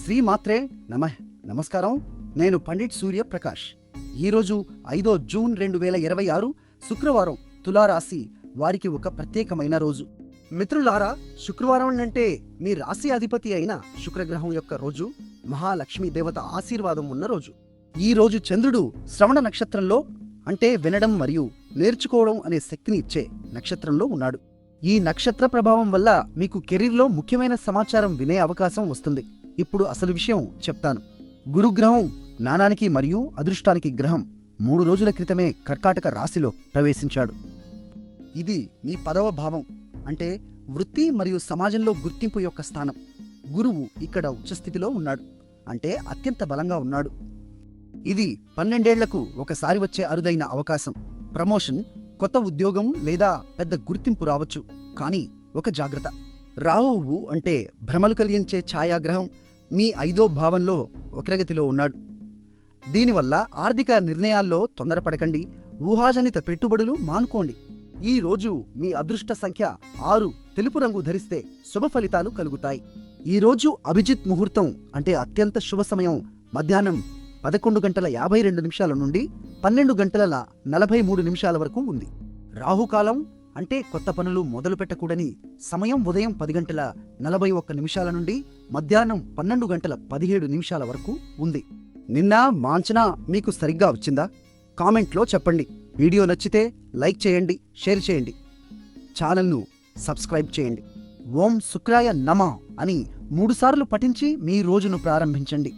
శ్రీమాత్రే నమః. నమస్కారం. నేను పండిట్ సూర్య ప్రకాష్. ఈరోజు 5 జూన్ 2026 శుక్రవారం. తులారాశి వారికి ఒక ప్రత్యేకమైన రోజు. మిత్రులారా, శుక్రవారం అంటే మీ రాశి అధిపతి అయిన శుక్రగ్రహం యొక్క రోజు, మహాలక్ష్మీ దేవత ఆశీర్వాదం ఉన్న రోజు. ఈ రోజు చంద్రుడు శ్రవణ నక్షత్రంలో, అంటే వినడం మరియు నేర్చుకోవడం అనే శక్తిని ఇచ్చే నక్షత్రంలో ఉన్నాడు. ఈ నక్షత్ర ప్రభావం వల్ల మీకు కెరీర్లో ముఖ్యమైన సమాచారం వినే అవకాశం వస్తుంది. ఇప్పుడు అసలు విషయం చెప్తాను. గురుగ్రహం జ్ఞానానికి మరియు అదృష్టానికి గ్రహం 3 రోజుల క్రితమే కర్కాటక రాశిలో ప్రవేశించాడు. ఇది మీ 10వ భావం, అంటే వృత్తి మరియు సమాజంలో గుర్తింపు యొక్క స్థానం. గురువు ఇక్కడ ఉచ్చస్థితిలో ఉన్నాడు, అంటే అత్యంత బలంగా ఉన్నాడు. ఇది 12 ఏళ్లకు ఒకసారి వచ్చే అరుదైన అవకాశం. ప్రమోషన్, కొత్త ఉద్యోగం లేదా పెద్ద గుర్తింపు రావచ్చు. కానీ ఒక జాగ్రత్త. రాహువు అంటే భ్రమలు కలిగించే ఛాయాగ్రహం మీ 5వ భావంలో వక్రగతిలో ఉన్నాడు. దీనివల్ల ఆర్థిక నిర్ణయాల్లో తొందరపడకండి. ఊహాజనిత పెట్టుబడులు మానుకోండి. ఈ రోజు మీ అదృష్ట సంఖ్య 6. తెలుపు రంగు ధరిస్తే శుభ ఫలితాలు కలుగుతాయి. ఈ రోజు అభిజిత్ ముహూర్తం, అంటే అత్యంత శుభ సమయం, మధ్యాహ్నం 11:52 నుండి 12:43 వరకు ఉంది. రాహుకాలం అంటే కొత్త పనులు మొదలు పెట్టకూడని సమయం ఉదయం 10:41 నుండి మధ్యాహ్నం 12:17 వరకు ఉంది. నిన్న మా అంచనా మీకు సరిగ్గా వచ్చిందా? కామెంట్లో చెప్పండి. వీడియో నచ్చితే లైక్ చేయండి, షేర్ చేయండి, ఛానల్ను సబ్స్క్రైబ్ చేయండి. ఓం శుక్రాయ నమః అని 3 సార్లు పఠించి మీ రోజును ప్రారంభించండి.